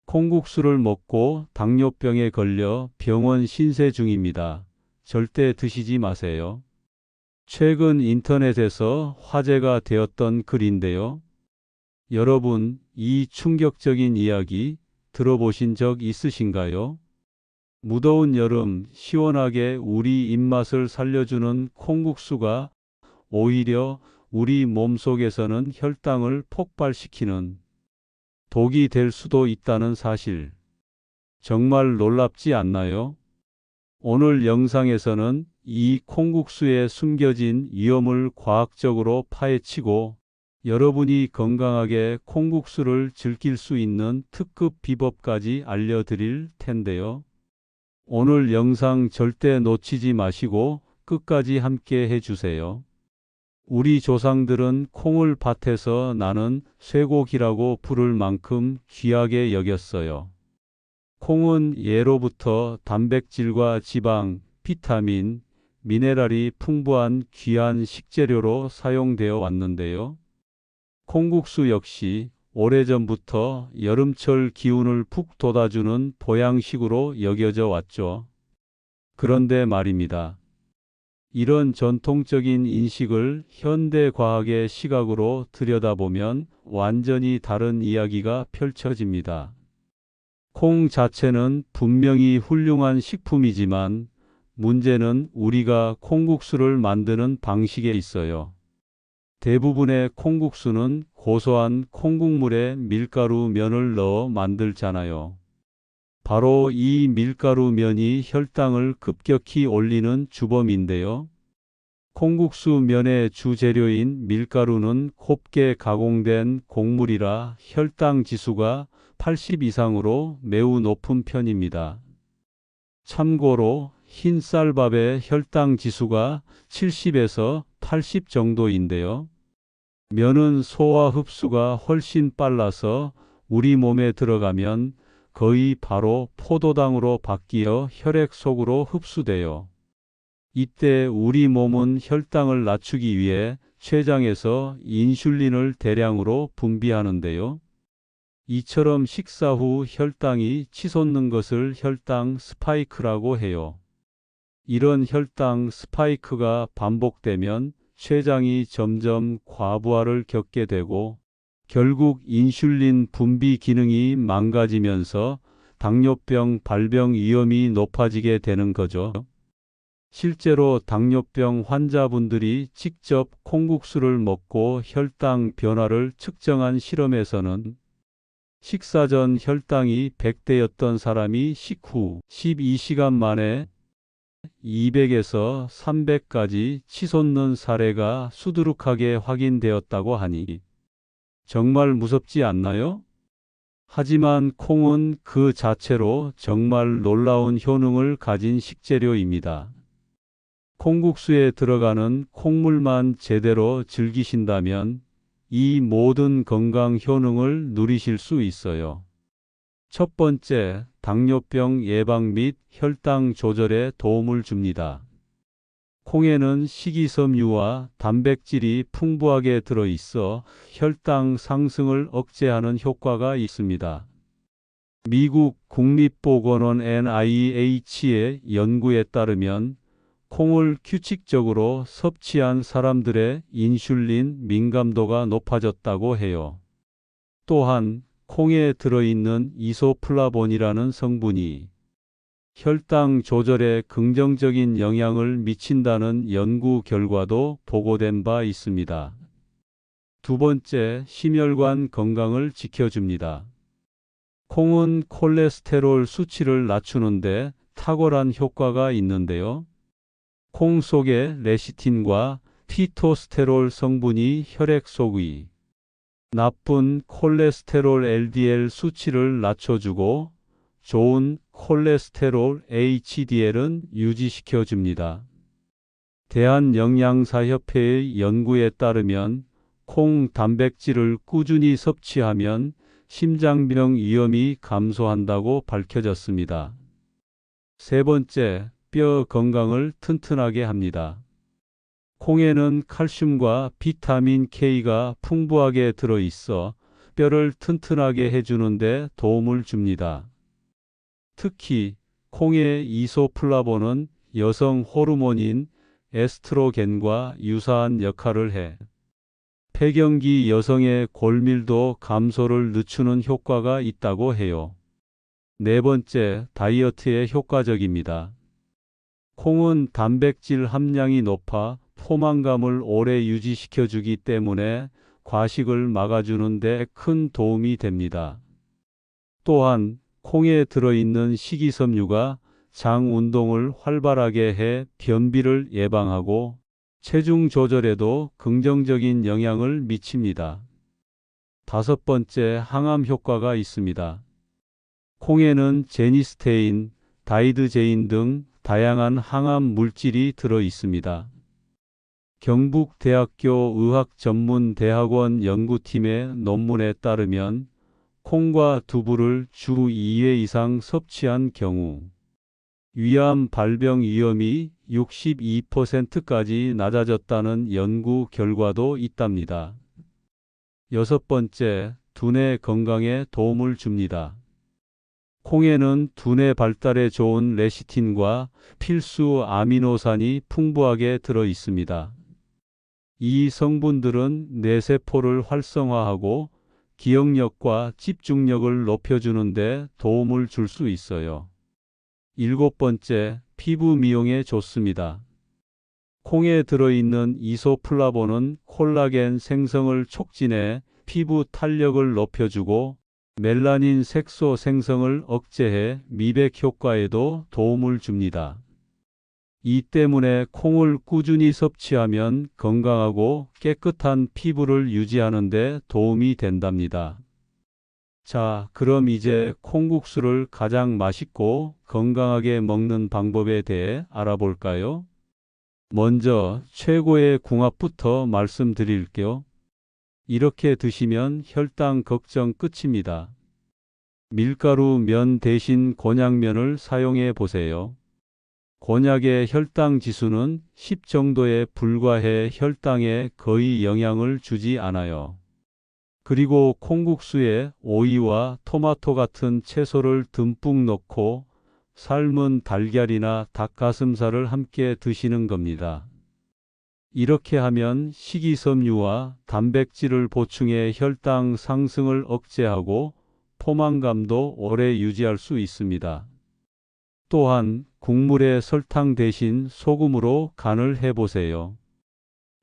콩국수를 먹고 당뇨병에 걸려 병원 신세 중입니다. 절대 드시지 마세요. 최근 인터넷에서 화제가 되었던 글인데요. 여러분, 이 충격적인 이야기 들어보신 적 있으신가요? 무더운 여름 시원하게 우리 입맛을 살려주는 콩국수가 오히려 우리 몸속에서는 혈당을 폭발시키는 독이 될 수도 있다는 사실. 정말 놀랍지 않나요? 오늘 영상에서는 이 콩국수에 숨겨진 위험을 과학적으로 파헤치고 여러분이 건강하게 콩국수를 즐길 수 있는 특급 비법까지 알려드릴 텐데요. 오늘 영상 절대 놓치지 마시고 끝까지 함께 해주세요. 우리 조상들은 콩을 밭에서 나는 쇠고기라고 부를 만큼 귀하게 여겼어요. 콩은 예로부터 단백질과 지방, 비타민, 미네랄이 풍부한 귀한 식재료로 사용되어 왔는데요. 콩국수 역시 오래전부터 여름철 기운을 푹 돋아주는 보양식으로 여겨져 왔죠. 그런데 말입니다. 이런 전통적인 인식을 현대 과학의 시각으로 들여다보면 완전히 다른 이야기가 펼쳐집니다. 콩 자체는 분명히 훌륭한 식품이지만 문제는 우리가 콩국수를 만드는 방식에 있어요. 대부분의 콩국수는 고소한 콩국물에 밀가루 면을 넣어 만들잖아요. 바로 이 밀가루 면이 혈당을 급격히 올리는 주범인데요. 콩국수 면의 주재료인 밀가루는 곱게 가공된 곡물이라 혈당 지수가 80 이상으로 매우 높은 편입니다. 참고로 흰 쌀밥의 혈당 지수가 70에서 80 정도인데요. 면은 소화 흡수가 훨씬 빨라서 우리 몸에 들어가면 거의 바로 포도당으로 바뀌어 혈액 속으로 흡수돼요. 이때 우리 몸은 혈당을 낮추기 위해 췌장에서 인슐린을 대량으로 분비하는데요. 이처럼 식사 후 혈당이 치솟는 것을 혈당 스파이크라고 해요. 이런 혈당 스파이크가 반복되면 췌장이 점점 과부하를 겪게 되고 결국 인슐린 분비 기능이 망가지면서 당뇨병 발병 위험이 높아지게 되는 거죠. 실제로 당뇨병 환자분들이 직접 콩국수를 먹고 혈당 변화를 측정한 실험에서는 식사 전 혈당이 100대였던 사람이 식후 12시간 만에 200에서 300까지 치솟는 사례가 수두룩하게 확인되었다고 하니 정말 무섭지 않나요? 하지만 콩은 그 자체로 정말 놀라운 효능을 가진 식재료입니다. 콩국수에 들어가는 콩물만 제대로 즐기신다면 이 모든 건강 효능을 누리실 수 있어요. 첫 번째, 당뇨병 예방 및 혈당 조절에 도움을 줍니다. 콩에는 식이섬유와 단백질이 풍부하게 들어있어 혈당 상승을 억제하는 효과가 있습니다. 미국 국립보건원 NIH의 연구에 따르면 콩을 규칙적으로 섭취한 사람들의 인슐린 민감도가 높아졌다고 해요. 또한 콩에 들어있는 이소플라본이라는 성분이 혈당 조절에 긍정적인 영향을 미친다는 연구 결과도 보고된 바 있습니다. 두 번째, 심혈관 건강을 지켜줍니다. 콩은 콜레스테롤 수치를 낮추는데 탁월한 효과가 있는데요. 콩 속의 레시틴과 피토스테롤 성분이 혈액 속의 나쁜 콜레스테롤 LDL 수치를 낮춰주고 좋은 콜레스테롤 HDL은 유지시켜 줍니다. 대한영양사협회의 연구에 따르면 콩 단백질을 꾸준히 섭취하면 심장병 위험이 감소한다고 밝혀졌습니다. 세 번째, 뼈 건강을 튼튼하게 합니다. 콩에는 칼슘과 비타민 K가 풍부하게 들어있어 뼈를 튼튼하게 해주는 데 도움을 줍니다. 특히 콩의 이소플라본은 여성 호르몬인 에스트로겐과 유사한 역할을 해 폐경기 여성의 골밀도 감소를 늦추는 효과가 있다고 해요. 네 번째, 다이어트에 효과적입니다. 콩은 단백질 함량이 높아 포만감을 오래 유지시켜주기 때문에 과식을 막아주는 데 큰 도움이 됩니다. 또한 콩에 들어있는 식이섬유가 장 운동을 활발하게 해 변비를 예방하고 체중 조절에도 긍정적인 영향을 미칩니다. 다섯 번째, 항암 효과가 있습니다. 콩에는 제니스테인, 다이드제인 등 다양한 항암 물질이 들어 있습니다. 경북대학교 의학전문대학원 연구팀의 논문에 따르면 콩과 두부를 주 2회 이상 섭취한 경우 위암 발병 위험이 62%까지 낮아졌다는 연구 결과도 있답니다. 여섯 번째, 두뇌 건강에 도움을 줍니다. 콩에는 두뇌 발달에 좋은 레시틴과 필수 아미노산이 풍부하게 들어 있습니다. 이 성분들은 뇌세포를 활성화하고 기억력과 집중력을 높여주는 데 도움을 줄 수 있어요. 일곱 번째, 피부 미용에 좋습니다. 콩에 들어있는 이소플라본은 콜라겐 생성을 촉진해 피부 탄력을 높여주고 멜라닌 색소 생성을 억제해 미백 효과에도 도움을 줍니다. 이 때문에 콩을 꾸준히 섭취하면 건강하고 깨끗한 피부를 유지하는 데 도움이 된답니다. 자, 그럼 이제 콩국수를 가장 맛있고 건강하게 먹는 방법에 대해 알아볼까요? 먼저 최고의 궁합부터 말씀드릴게요. 이렇게 드시면 혈당 걱정 끝입니다. 밀가루 면 대신 곤약면을 사용해 보세요. 곤약의 혈당 지수는 10 정도에 불과해 혈당에 거의 영향을 주지 않아요. 그리고 콩국수에 오이와 토마토 같은 채소를 듬뿍 넣고 삶은 달걀이나 닭가슴살을 함께 드시는 겁니다. 이렇게 하면 식이섬유와 단백질을 보충해 혈당 상승을 억제하고 포만감도 오래 유지할 수 있습니다. 또한 국물에 설탕 대신 소금으로 간을 해보세요.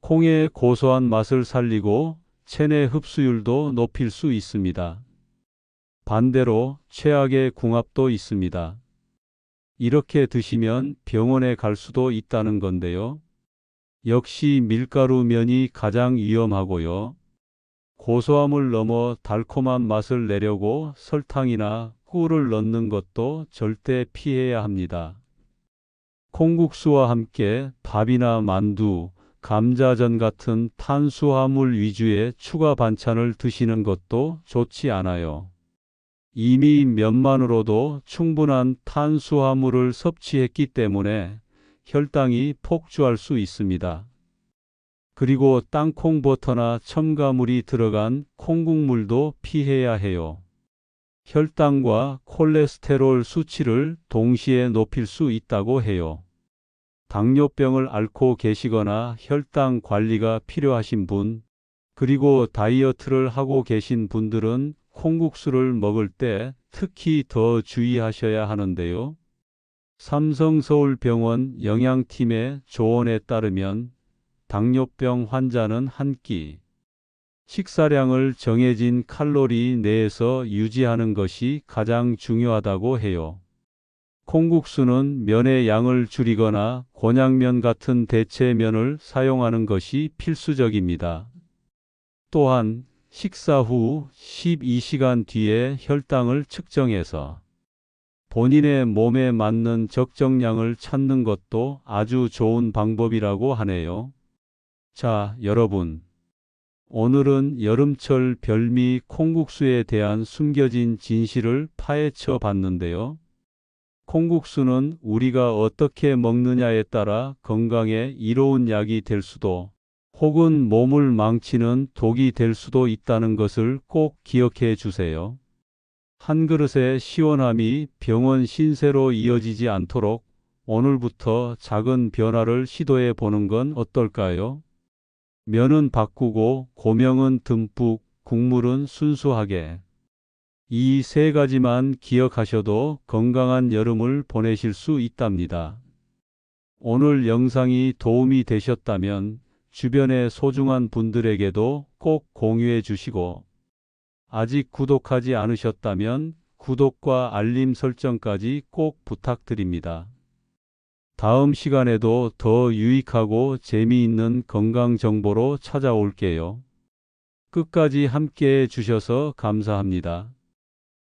콩의 고소한 맛을 살리고 체내 흡수율도 높일 수 있습니다. 반대로 최악의 궁합도 있습니다. 이렇게 드시면 병원에 갈 수도 있다는 건데요. 역시 밀가루 면이 가장 위험하고요. 고소함을 넘어 달콤한 맛을 내려고 설탕이나 꿀을 넣는 것도 절대 피해야 합니다. 콩국수와 함께 밥이나 만두, 감자전 같은 탄수화물 위주의 추가 반찬을 드시는 것도 좋지 않아요. 이미 면만으로도 충분한 탄수화물을 섭취했기 때문에 혈당이 폭주할 수 있습니다. 그리고 땅콩 버터나 첨가물이 들어간 콩국물도 피해야 해요. 혈당과 콜레스테롤 수치를 동시에 높일 수 있다고 해요. 당뇨병을 앓고 계시거나 혈당 관리가 필요하신 분, 그리고 다이어트를 하고 계신 분들은 콩국수를 먹을 때 특히 더 주의하셔야 하는데요. 삼성서울병원 영양팀의 조언에 따르면 당뇨병 환자는 한 끼 식사량을 정해진 칼로리 내에서 유지하는 것이 가장 중요하다고 해요. 콩국수는 면의 양을 줄이거나 곤약면 같은 대체면을 사용하는 것이 필수적입니다. 또한 식사 후 12시간 뒤에 혈당을 측정해서 본인의 몸에 맞는 적정량을 찾는 것도 아주 좋은 방법이라고 하네요. 자, 여러분. 오늘은 여름철 별미 콩국수에 대한 숨겨진 진실을 파헤쳐 봤는데요. 콩국수는 우리가 어떻게 먹느냐에 따라 건강에 이로운 약이 될 수도 혹은 몸을 망치는 독이 될 수도 있다는 것을 꼭 기억해 주세요. 한 그릇의 시원함이 병원 신세로 이어지지 않도록 오늘부터 작은 변화를 시도해 보는 건 어떨까요? 면은 바꾸고 고명은 듬뿍, 국물은 순수하게. 이 세 가지만 기억하셔도 건강한 여름을 보내실 수 있답니다. 오늘 영상이 도움이 되셨다면 주변의 소중한 분들에게도 꼭 공유해 주시고, 아직 구독하지 않으셨다면 구독과 알림 설정까지 꼭 부탁드립니다. 다음 시간에도 더 유익하고 재미있는 건강 정보로 찾아올게요. 끝까지 함께 해 주셔서 감사합니다.